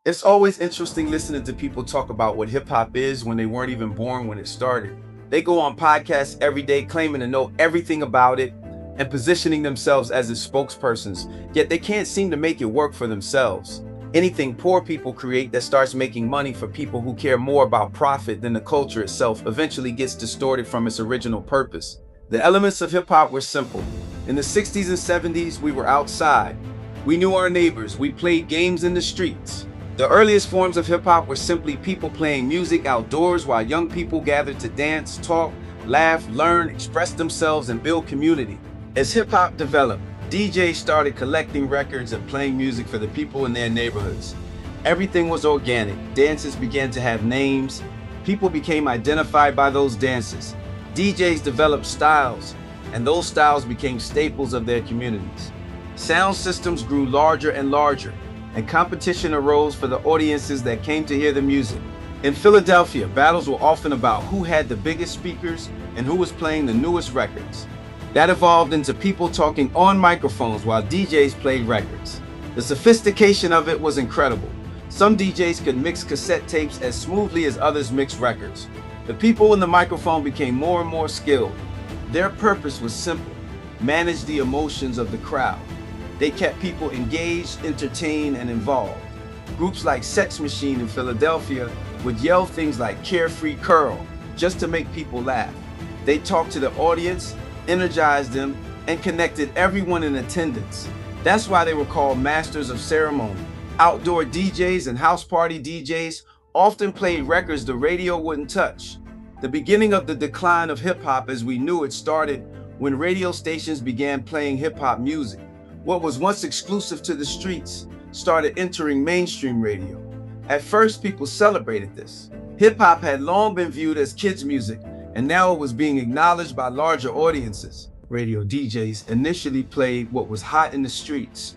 It's always interesting listening to people talk about what hip hop is when they weren't even born when it started. They go on podcasts every day claiming to know everything about it and positioning themselves as its spokespersons, yet they can't seem to make it work for themselves. Anything poor people create that starts making money for people who care more about profit than the culture itself eventually gets distorted from its original purpose. The elements of hip hop were simple. In the 60s and 70s, we were outside. We knew our neighbors. We played games in the streets. The earliest forms of hip hop were simply people playing music outdoors while young people gathered to dance, talk, laugh, learn, express themselves, and build community. As hip hop developed, DJs started collecting records and playing music for the people in their neighborhoods. Everything was organic. Dances began to have names. People became identified by those dances. DJs developed styles, and those styles became staples of their communities. Sound systems grew larger and larger, and competition arose for the audiences that came to hear the music. In Philadelphia, battles were often about who had the biggest speakers and who was playing the newest records. That evolved into people talking on microphones while DJs played records. The sophistication of it was incredible. Some DJs could mix cassette tapes as smoothly as others mixed records. The people in the microphone became more and more skilled. Their purpose was simple: manage the emotions of the crowd. They kept people engaged, entertained, and involved. Groups like Sex Machine in Philadelphia would yell things like "Carefree Curl" just to make people laugh. They talked to the audience, energized them, and connected everyone in attendance. That's why they were called masters of ceremony. Outdoor DJs and house party DJs often played records the radio wouldn't touch. The beginning of the decline of hip hop as we knew it started when radio stations began playing hip hop music. What was once exclusive to the streets started entering mainstream radio. At first, people celebrated this. Hip hop had long been viewed as kids' music, and now it was being acknowledged by larger audiences. Radio DJs initially played what was hot in the streets,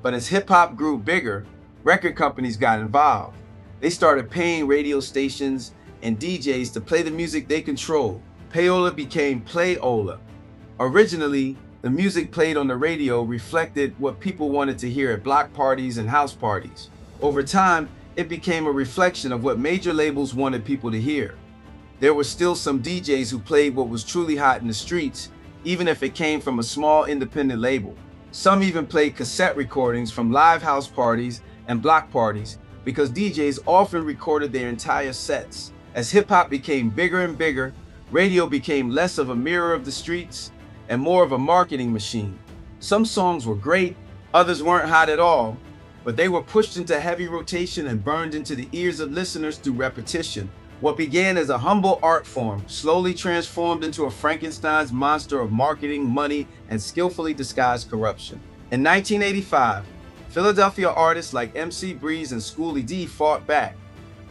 but as hip hop grew bigger, record companies got involved. They started paying radio stations and DJs to play the music they controlled. Payola became playola. Originally, the music played on the radio reflected what people wanted to hear at block parties and house parties. Over time, it became a reflection of what major labels wanted people to hear. There were still some DJs who played what was truly hot in the streets, even if it came from a small independent label. Some even played cassette recordings from live house parties and block parties because DJs often recorded their entire sets. As hip-hop became bigger and bigger, radio became less of a mirror of the streets and more of a marketing machine. Some songs were great, others weren't hot at all, but they were pushed into heavy rotation and burned into the ears of listeners through repetition. What began as a humble art form slowly transformed into a Frankenstein's monster of marketing, money, and skillfully disguised corruption. In 1985, Philadelphia artists like MC Breeze and Schoolie D fought back.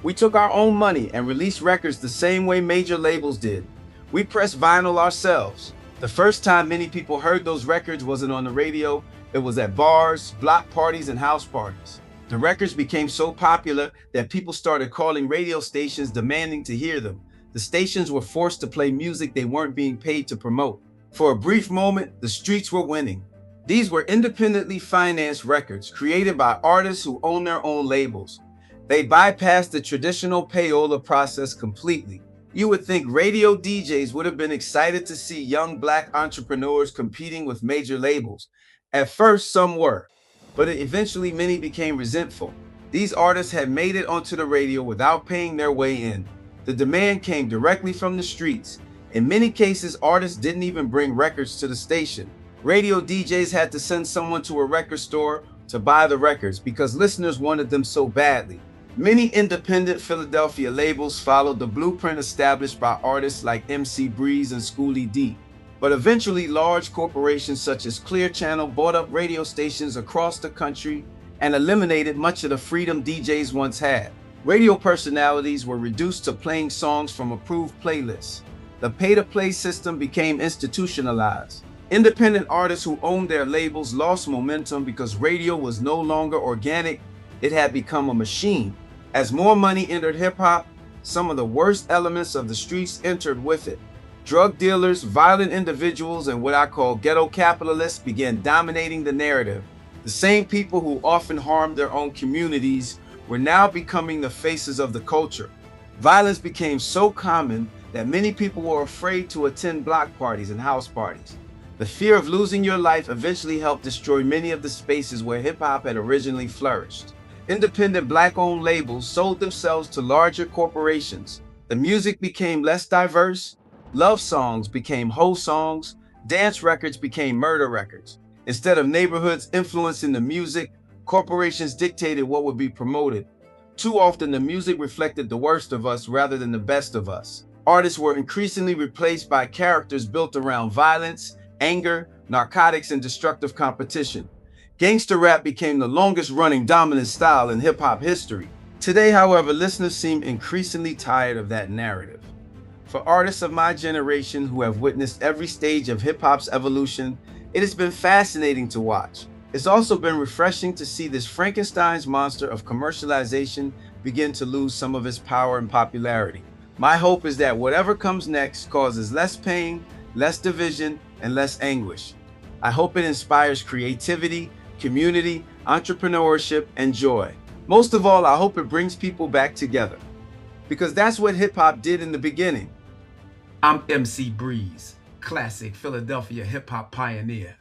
We took our own money and released records the same way major labels did. We pressed vinyl ourselves. The first time many people heard those records wasn't on the radio, it was at bars, block parties, and house parties. The records became so popular that people started calling radio stations demanding to hear them. The stations were forced to play music they weren't being paid to promote. For a brief moment, the streets were winning. These were independently financed records created by artists who own their own labels. They bypassed the traditional payola process completely. You would think radio DJs would have been excited to see young black entrepreneurs competing with major labels. At first, some were, but eventually many became resentful. These artists had made it onto the radio without paying their way in. The demand came directly from the streets. In many cases, artists didn't even bring records to the station. Radio DJs had to send someone to a record store to buy the records because listeners wanted them so badly. Many independent Philadelphia labels followed the blueprint established by artists like MC Breeze and Schoolie D. But eventually, large corporations such as Clear Channel bought up radio stations across the country and eliminated much of the freedom DJs once had. Radio personalities were reduced to playing songs from approved playlists. The pay-to-play system became institutionalized. Independent artists who owned their labels lost momentum because radio was no longer organic. It had become a machine. As more money entered hip-hop, some of the worst elements of the streets entered with it. Drug dealers, violent individuals, and what I call ghetto capitalists began dominating the narrative. The same people who often harmed their own communities were now becoming the faces of the culture. Violence became so common that many people were afraid to attend block parties and house parties. The fear of losing your life eventually helped destroy many of the spaces where hip-hop had originally flourished. Independent black-owned labels sold themselves to larger corporations. The music became less diverse, love songs became hoe songs, dance records became murder records. Instead of neighborhoods influencing the music, corporations dictated what would be promoted. Too often, the music reflected the worst of us rather than the best of us. Artists were increasingly replaced by characters built around violence, anger, narcotics, and destructive competition. Gangster rap became the longest-running dominant style in hip-hop history. Today, however, listeners seem increasingly tired of that narrative. For artists of my generation who have witnessed every stage of hip-hop's evolution, it has been fascinating to watch. It's also been refreshing to see this Frankenstein's monster of commercialization begin to lose some of its power and popularity. My hope is that whatever comes next causes less pain, less division, and less anguish. I hope it inspires creativity, community, entrepreneurship, and joy. Most of all, I hope it brings people back together. Because that's what hip-hop did in the beginning. I'm MC Breeze, classic Philadelphia hip-hop pioneer.